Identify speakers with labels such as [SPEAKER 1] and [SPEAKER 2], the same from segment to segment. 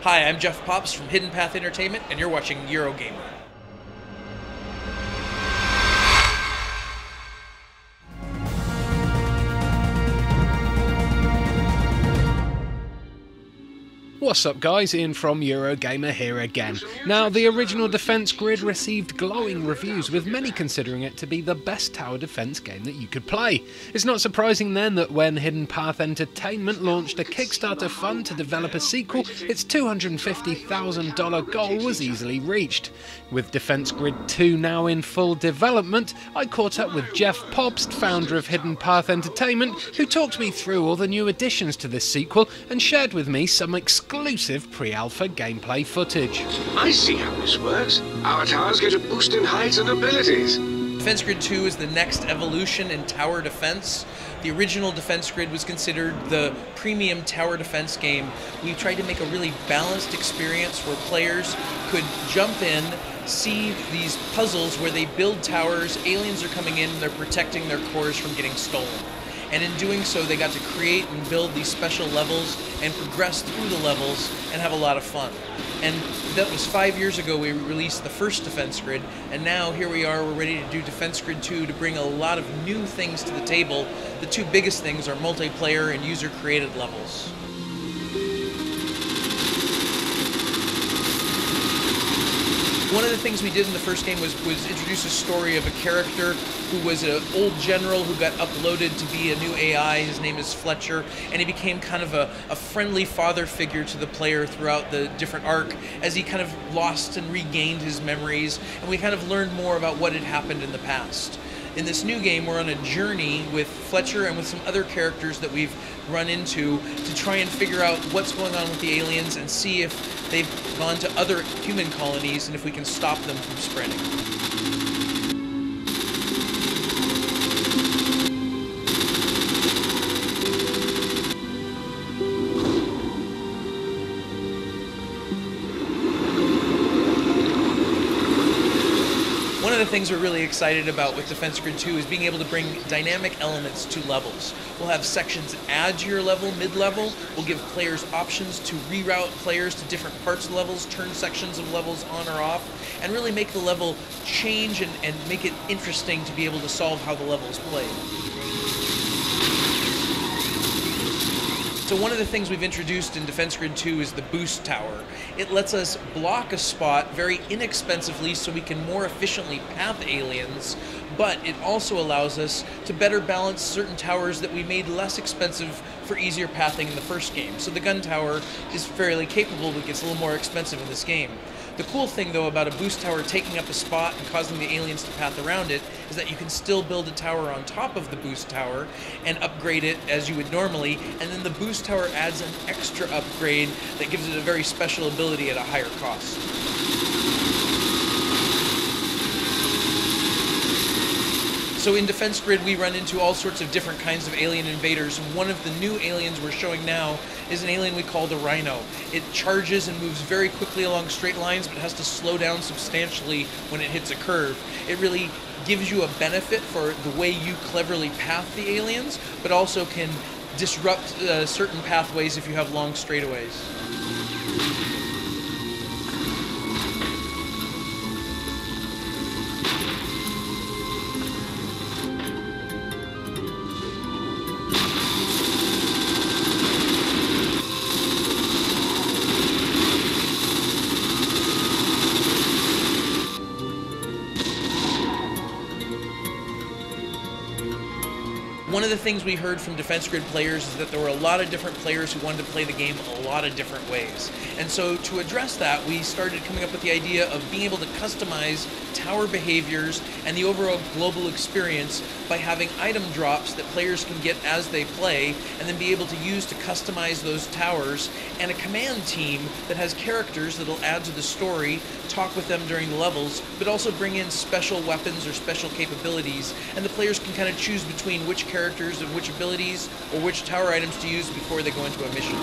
[SPEAKER 1] Hi, I'm Jeff Pobst from Hidden Path Entertainment, and you're watching Eurogamer.
[SPEAKER 2] What's up guys, Ian from Eurogamer here again. Now, the original Defense Grid received glowing reviews, with many considering it to be the best tower defense game that you could play. It's not surprising then that when Hidden Path Entertainment launched a Kickstarter fund to develop a sequel, its $250,000 goal was easily reached. With Defense Grid 2 now in full development, I caught up with Jeff Pobst, founder of Hidden Path Entertainment, who talked me through all the new additions to this sequel and shared with me some exclusive pre-alpha gameplay footage.
[SPEAKER 3] I see how this works. Our towers get a boost in height and abilities.
[SPEAKER 1] Defense Grid 2 is the next evolution in tower defense. The original Defense Grid was considered the premium tower defense game. We tried to make a really balanced experience where players could jump in, see these puzzles where they build towers, aliens are coming in, they're protecting their cores from getting stolen. And in doing so, they got to create and build these special levels and progress through the levels and have a lot of fun. And that was 5 years ago we released the first Defense Grid, and now here we are, we're ready to do Defense Grid 2 to bring a lot of new things to the table. The two biggest things are multiplayer and user-created levels. One of the things we did in the first game was introduce a story of a character who was an old general who got uploaded to be a new AI. His name is Fletcher, and he became kind of a friendly father figure to the player throughout the different arc as he kind of lost and regained his memories, and we kind of learned more about what had happened in the past. In this new game, we're on a journey with Fletcher and with some other characters that we've run into to try and figure out what's going on with the aliens and see if they've gone to other human colonies and if we can stop them from spreading. One of the things we're really excited about with Defense Grid 2 is being able to bring dynamic elements to levels. We'll have sections add to your level, mid-level. We'll give players options to reroute players to different parts of levels, turn sections of levels on or off, and really make the level change and make it interesting to be able to solve how the level is played. So one of the things we've introduced in Defense Grid 2 is the boost tower. It lets us block a spot very inexpensively so we can more efficiently path aliens, but it also allows us to better balance certain towers that we made less expensive for easier pathing in the first game. So the gun tower is fairly capable, but gets a little more expensive in this game. The cool thing, though, about a boost tower taking up a spot and causing the aliens to path around it is that you can still build a tower on top of the boost tower and upgrade it as you would normally, and then the boost tower adds an extra upgrade that gives it a very special ability at a higher cost. So in Defense Grid, we run into all sorts of different kinds of alien invaders. One of the new aliens we're showing now is an alien we call the Rhino. It charges and moves very quickly along straight lines, but has to slow down substantially when it hits a curve. It really gives you a benefit for the way you cleverly path the aliens, but also can disrupt certain pathways if you have long straightaways. One of the things we heard from Defense Grid players is that there were a lot of different players who wanted to play the game a lot of different ways. And so to address that, we started coming up with the idea of being able to customize tower behaviors and the overall global experience by having item drops that players can get as they play, and then be able to use to customize those towers, and a command team that has characters that'll add to the story, talk with them during the levels, but also bring in special weapons or special capabilities, and the players can kind of choose between which characters and which abilities or which tower items to use before they go into a mission.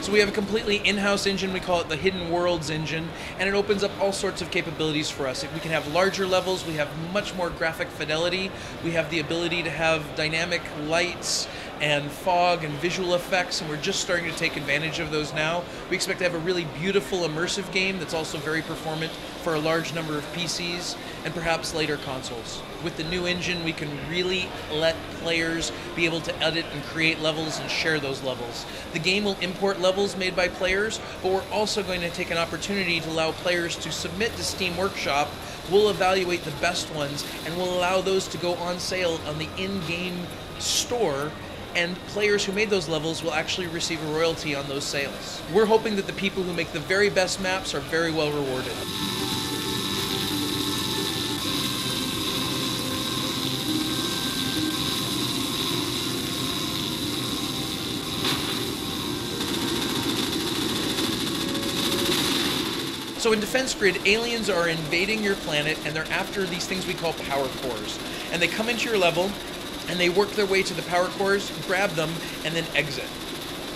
[SPEAKER 1] So we have a completely in-house engine, we call it the Hidden Worlds engine, and it opens up all sorts of capabilities for us. We can have larger levels, we have much more graphic fidelity, we have the ability to have dynamic lights, and fog and visual effects, and we're just starting to take advantage of those now. We expect to have a really beautiful, immersive game that's also very performant for a large number of PCs and perhaps later consoles. With the new engine, we can really let players be able to edit and create levels and share those levels. The game will import levels made by players, but we're also going to take an opportunity to allow players to submit to Steam Workshop. We'll evaluate the best ones, and we'll allow those to go on sale on the in-game store, and players who made those levels will actually receive a royalty on those sales. We're hoping that the people who make the very best maps are very well rewarded. So in Defense Grid, aliens are invading your planet, and they're after these things we call power cores. And they come into your level, and they work their way to the power cores, grab them, and then exit.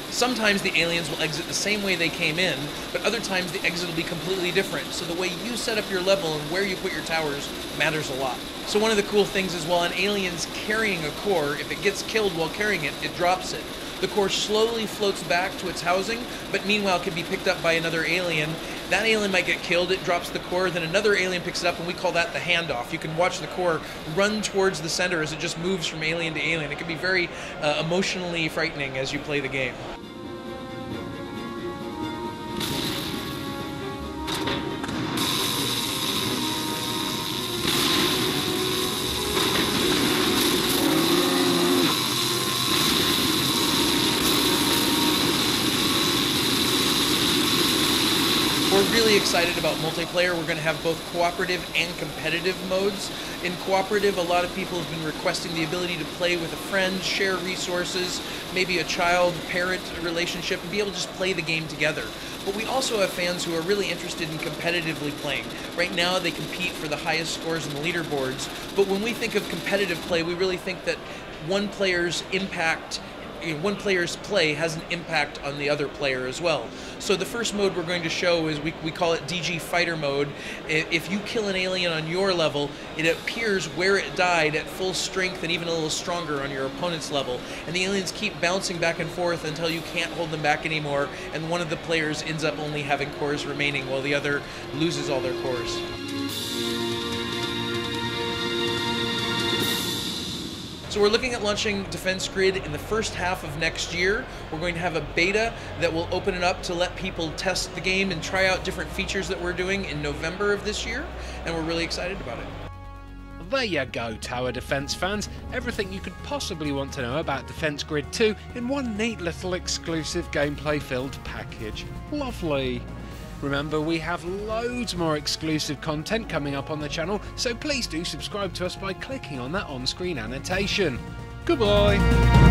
[SPEAKER 1] Sometimes the aliens will exit the same way they came in, but other times the exit will be completely different. So the way you set up your level and where you put your towers matters a lot. So one of the cool things is while an alien's carrying a core, if it gets killed while carrying it, it drops it. The core slowly floats back to its housing, but meanwhile can be picked up by another alien. That alien might get killed, it drops the core, then another alien picks it up, and we call that the handoff. You can watch the core run towards the center as it just moves from alien to alien. It can be very emotionally frightening as you play the game. We're really excited about multiplayer. We're going to have both cooperative and competitive modes. In cooperative, a lot of people have been requesting the ability to play with a friend, share resources, maybe a child-parent relationship, and be able to just play the game together. But we also have fans who are really interested in competitively playing. Right now, they compete for the highest scores in the leaderboards. But when we think of competitive play, we really think that one player's play has an impact on the other player as well. So the first mode we're going to show is, we call it DG Fighter mode. If you kill an alien on your level, it appears where it died at full strength and even a little stronger on your opponent's level. And the aliens keep bouncing back and forth until you can't hold them back anymore, and one of the players ends up only having cores remaining while the other loses all their cores. So we're looking at launching Defense Grid in the first half of next year. We're going to have a beta that will open it up to let people test the game and try out different features that we're doing in November of this year, and we're really excited about it.
[SPEAKER 2] There you go, Tower Defense fans. Everything you could possibly want to know about Defense Grid 2 in one neat little exclusive gameplay-filled package. Lovely. Remember, we have loads more exclusive content coming up on the channel, so please do subscribe to us by clicking on that on-screen annotation. Goodbye!